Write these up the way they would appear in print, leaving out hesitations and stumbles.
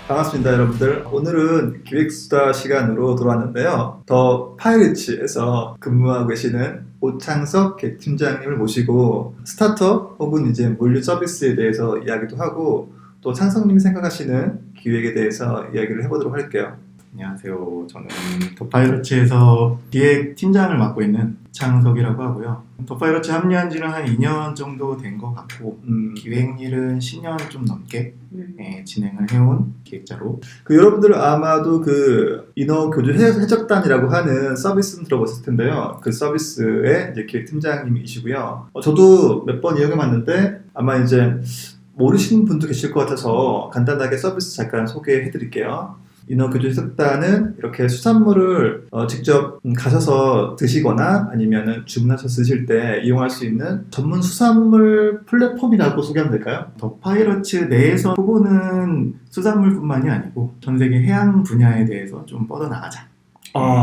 반갑습니다, 여러분들. 오늘은 기획수다 시간으로 돌아왔는데요. 더 파이러츠에서 근무하고 계시는 오창석 팀장님을 모시고 스타트업 혹은 이제 물류 서비스에 대해서 이야기도 하고 또 창석님이 생각하시는 기획에 대해서 이야기를 해보도록 할게요. 안녕하세요. 저는 더파이러츠에서 기획 팀장을 맡고 있는 창석이라고 하고요. 더파이러츠 합류한 지는 한 2년 정도 된 것 같고 기획 일은 10년 좀 넘게 진행을 해온 기획자로. 여러분들 아마도 인어교주 해적단이라고 하는 서비스는 들어보셨을 텐데요. 그 서비스의 이제 기획팀장님이시고요. 저도 몇 번 이용해봤는데 아마 이제 모르시는 분도 계실 것 같아서 간단하게 서비스 잠깐 소개해드릴게요. 인어교주 해적단은 이렇게 수산물을 직접 가셔서 드시거나 아니면 주문하셔서 드실 때 이용할 수 있는 전문 수산물 플랫폼이라고 소개하면 될까요? 더파이러츠 내에서 후보는 수산물뿐만이 아니고 전 세계 해양 분야에 대해서 좀 뻗어나가자.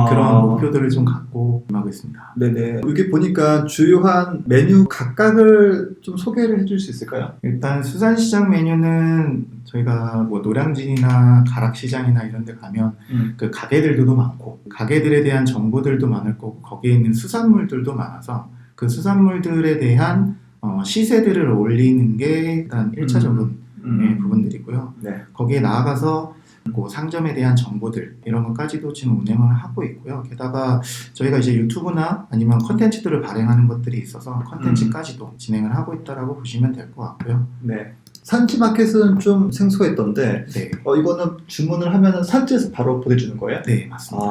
그런 목표들을 좀 갖고 임하고 있습니다. 네네. 여기 보니까 주요한 메뉴 각각을 좀 소개를 해줄 수 있을까요? 일단 수산시장 메뉴는 저희가 뭐 노량진이나 가락시장이나 이런 데 가면 그 가게들도 많고 가게들에 대한 정보들도 많을 거고 거기에 있는 수산물들도 많아서 그 수산물들에 대한 시세들을 올리는 게 일단 1차적인 부분들이고요. 네. 거기에 나아가서 그 상점에 대한 정보들 이런 것까지도 지금 운영을 하고 있고요. 게다가 저희가 이제 유튜브나 아니면 컨텐츠들을 발행하는 것들이 있어서 컨텐츠까지도 진행을 하고 있다라고 보시면 될 것 같고요. 네. 산지마켓은 좀 생소했던데 네. 이거는 주문을 하면 산지에서 바로 보내주는 거예요? 네, 맞습니다.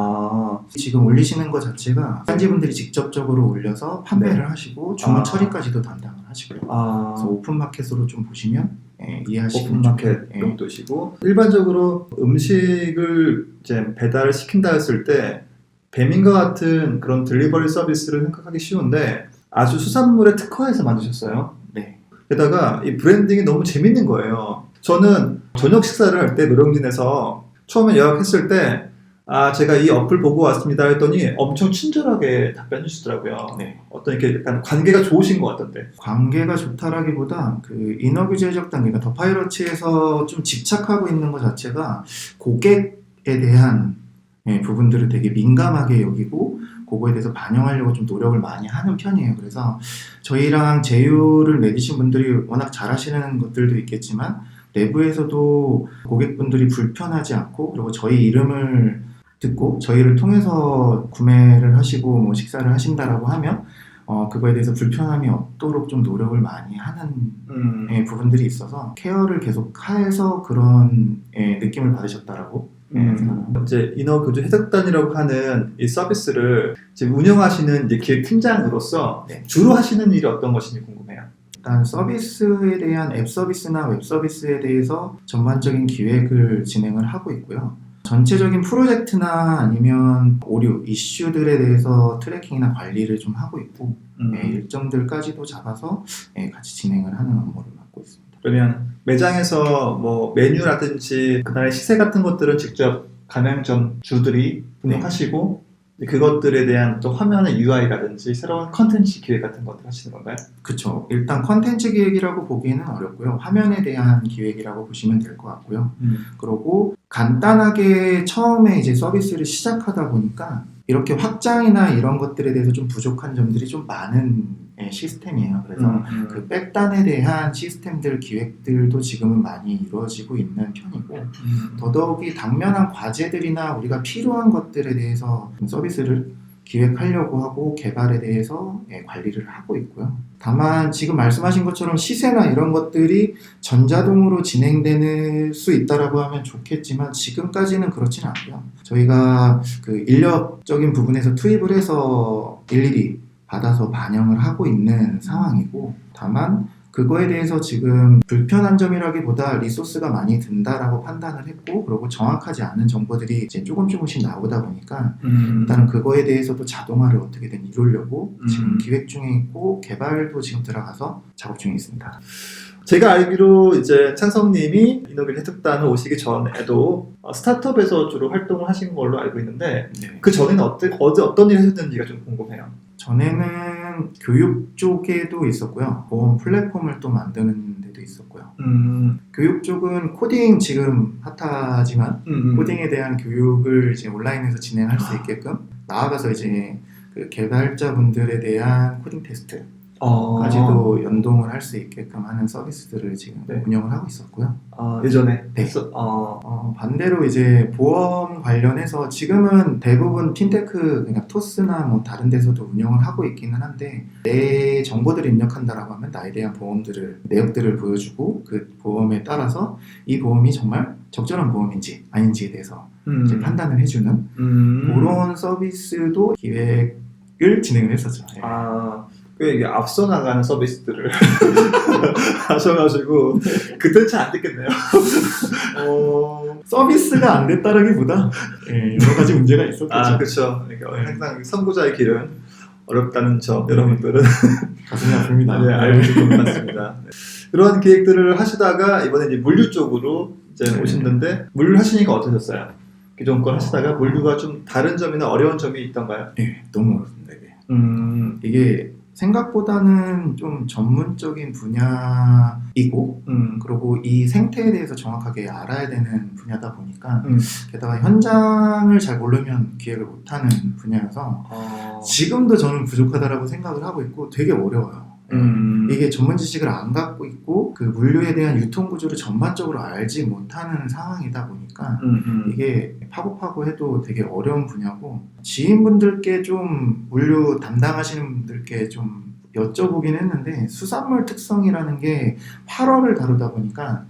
지금 올리시는 것 자체가 산지분들이 직접적으로 올려서 판매를 하시고 주문 처리까지도 담당을 하시고요. 그래서 오픈마켓으로 좀 보시면 이해하시면 오픈마켓 용도시고 일반적으로 음식을 이제 배달을 시킨다 했을 때 배민과 같은 그런 딜리버리 서비스를 생각하기 쉬운데 아주 수산물에 특화해서 만드셨어요. 네. 게다가 이 브랜딩이 너무 재밌는 거예요. 저는 저녁 식사를 할 때 노량진에서 처음에 예약했을 때 제가 이 어플 보고 왔습니다 했더니 엄청 친절하게 답변해 주시더라고요. 네. 어떤 이렇게 약간 관계가 좋으신 것 같던데. 관계가 좋다라기보다 그 인어교주 해적단, 그러니까 더파이러츠에서 좀 집착하고 있는 것 자체가 고객에 대한 부분들을 되게 민감하게 여기고 그거에 대해서 반영하려고 좀 노력을 많이 하는 편이에요. 그래서 저희랑 제휴를 맺으신 분들이 워낙 잘하시는 것들도 있겠지만 내부에서도 고객분들이 불편하지 않고 그리고 저희 이름을 듣고 저희를 통해서 구매를 하시고 뭐 식사를 하신다라고 하면 그거에 대해서 불편함이 없도록 좀 노력을 많이 하는 부분들이 있어서 케어를 계속 해서 그런 느낌을 받으셨다라고 생각합니다. 이제 인어교주 해적단이라고 하는 이 서비스를 지금 운영하시는 이제 기획팀장으로서 주로 하시는 일이 어떤 것인지 궁금해요. 일단 서비스에 대한 앱 서비스나 웹 서비스에 대해서 전반적인 기획을 진행을 하고 있고요. 전체적인 프로젝트나 아니면 오류, 이슈들에 대해서 트래킹이나 관리를 좀 하고 있고 일정들까지도 잡아서 같이 진행을 하는 업무를 맡고 있습니다. 그러면 매장에서 뭐 메뉴라든지 그날의 시세 같은 것들은 직접 가맹점 주들이 분석하시고 그것들에 대한 또 화면의 UI라든지 새로운 컨텐츠 기획 같은 것들 하시는 건가요? 그렇죠. 일단 컨텐츠 기획이라고 보기에는 어렵고요. 화면에 대한 기획이라고 보시면 될 것 같고요. 그리고 간단하게 처음에 이제 서비스를 시작하다 보니까 이렇게 확장이나 이런 것들에 대해서 좀 부족한 점들이 좀 많은 시스템이에요. 그래서 그 백단에 대한 시스템들 기획들도 지금은 많이 이루어지고 있는 편이고 더더욱이 당면한 과제들이나 우리가 필요한 것들에 대해서 서비스를 기획하려고 하고 개발에 대해서 관리를 하고 있고요. 다만 지금 말씀하신 것처럼 시세나 이런 것들이 전자동으로 진행될 수 있다라고 하면 좋겠지만 지금까지는 그렇지는 않고요. 저희가 그 인력적인 부분에서 투입을 해서 일일이 받아서 반영을 하고 있는 상황이고 다만 그거에 대해서 지금 불편한 점이라기보다 리소스가 많이 든다라고 판단을 했고 그리고 정확하지 않은 정보들이 이제 조금씩 나오다 보니까 일단은 그거에 대해서도 자동화를 어떻게든 이루려고 지금 기획 중에 있고 개발도 지금 들어가서 작업 중에 있습니다. 제가 알기로 이제 창성님이 인어교주 해적단을 오시기 전에도 스타트업에서 주로 활동을 하신 걸로 알고 있는데 그 전에는 어떤 일을 하셨는지가 좀 궁금해요. 전에는 경우에는 교육 쪽에도 있었고요. 보험 플랫폼을 또 만드는 데도 있었고요. 교육 쪽은 코딩 지금 핫하지만 코딩에 대한 교육을 이제 온라인에서 진행할 수 있게끔 나아가서 이제 그 개발자분들에 대한 코딩 테스트까지도 연동을 할 수 있게끔 하는 서비스들을 지금 네. 운영을 하고 있었고요. 예전에 네. 했어? 반대로 이제 보험 관련해서 지금은 대부분 핀테크, 그러니까 토스나 뭐 다른 데서도 운영을 하고 있기는 한데 내 정보들을 입력한다라고 하면 나에 대한 보험들을 내역들을 보여주고 그 보험에 따라서 이 보험이 정말 적절한 보험인지 아닌지에 대해서 이제 판단을 해주는 그런 서비스도 기획을 진행을 했었죠. 네. 꽤 이게 앞서 나가는 서비스들을 하셔가지고 그때는 잘 안 됐겠네요. 서비스가 안 됐다라기보다 여러 가지 문제가 있었겠죠. 그렇죠. 그러니까 네. 항상 선구자의 길은 어렵다는 점 여러분들은 가슴이 아픕니다. 네, 알고 있을 것 같습니다. 네. 그런 기획들을 하시다가 이번에 이제 물류 쪽으로 이제 네. 오셨는데 물류 하시니까 어떠셨어요? 기존 건 하시다가 물류가 좀 다른 점이나 어려운 점이 있던가요? 네, 너무 어렵습니다. 이게 생각보다는 좀 전문적인 분야이고 그리고 이 생태에 대해서 정확하게 알아야 되는 분야다 보니까 게다가 현장을 잘 모르면 기획을 못하는 분야여서 지금도 저는 부족하다라고 생각을 하고 있고 되게 어려워요. 이게 전문 지식을 안 갖고 있고 그 물류에 대한 유통 구조를 전반적으로 알지 못하는 상황이다 보니까 이게 파고파고 해도 되게 어려운 분야고 지인분들께 좀 물류 담당하시는 분들께 좀 여쭤보긴 했는데 수산물 특성이라는 게 8월을 다루다 보니까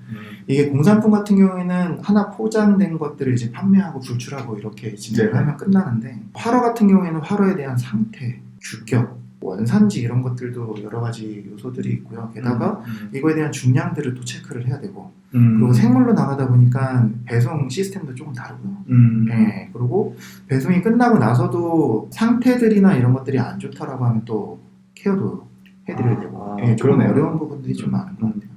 이게 공산품 같은 경우에는 하나 포장된 것들을 이제 판매하고 불출하고 이렇게 진행을 하면 끝나는데 활어 같은 경우에는 활어에 대한 상태, 규격, 원산지 이런 것들도 여러 가지 요소들이 있고요. 게다가 이거에 대한 중량들을 또 체크를 해야 되고 그리고 생물로 나가다 보니까 배송 시스템도 조금 다르고요. 네, 그리고 배송이 끝나고 나서도 상태들이나 이런 것들이 안 좋다라고 하면 또 케어도 해드려야 되고 조금 그러네요. 어려운 부분들이 좀 많은 것 같아요.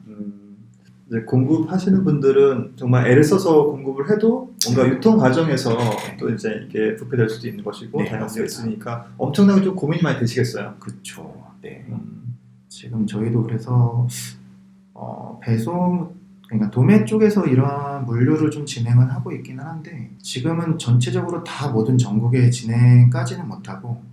이제 공급하시는 분들은 정말 애를 써서 공급을 해도 뭔가 유통 과정에서 또 이제 이게 부패될 수도 있는 것이고 네, 다양성이 맞습니다. 있으니까 엄청나게 좀 고민이 많이 되시겠어요. 그렇죠. 네. 지금 저희도 그래서 배송 그러니까 도매 쪽에서 이러한 물류를 좀 진행은 하고 있기는 한데 지금은 전체적으로 다 모든 전국에 진행까지는 못하고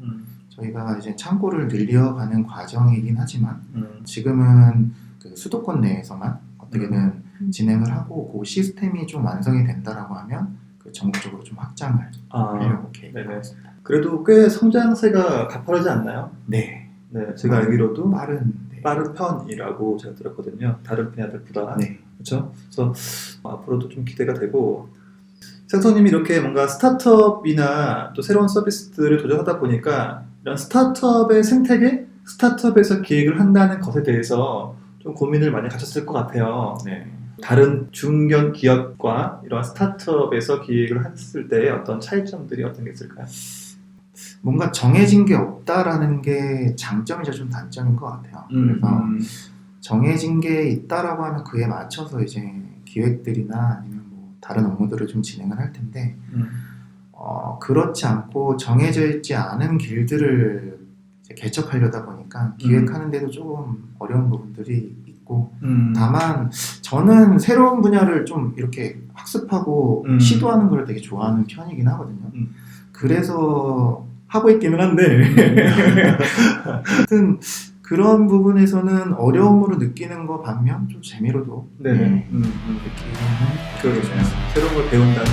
저희가 이제 창고를 늘려가는 과정이긴 하지만 지금은 그 수도권 내에서만 어떻게든 진행을 하고 그 시스템이 좀 완성이 된다라고 하면 그 전국적으로 좀 확장을 하려고 계획을 하고 있습니다. 그래도 꽤 성장세가 가파르지 않나요? 네. 네, 제가 알기로도 빠른 편이라고 제가 들었거든요. 다른 분야들보다. 네. 그렇죠? 그래서 앞으로도 좀 기대가 되고 생선님이 이렇게 뭔가 스타트업이나 또 새로운 서비스들을 도전하다 보니까 이런 스타트업의 생태계, 스타트업에서 기획을 한다는 것에 대해서 좀 고민을 많이 가졌을 것 같아요. 네. 다른 중견 기업과 이런 스타트업에서 기획을 했을 때 어떤 차이점들이 어떤 게 있을까요? 뭔가 정해진 게 없다라는 게 장점이자 좀 단점인 것 같아요. 그래서 정해진 게 있다라고 하면 그에 맞춰서 이제 기획들이나 아니면 뭐 다른 업무들을 좀 진행을 할 텐데 그렇지 않고 정해져 있지 않은 길들을 이제 개척하려다 보니까 기획하는데도 조금 어려운 부분들이 있고 다만 저는 새로운 분야를 좀 이렇게 학습하고 시도하는 걸 되게 좋아하는 편이긴 하거든요. 그래서 하고 있기는 한데 하여튼 그런 부분에서는 어려움으로 느끼는 거 반면 좀 재미로도 네네. 느끼는 그렇죠. 새로운 걸 배운다는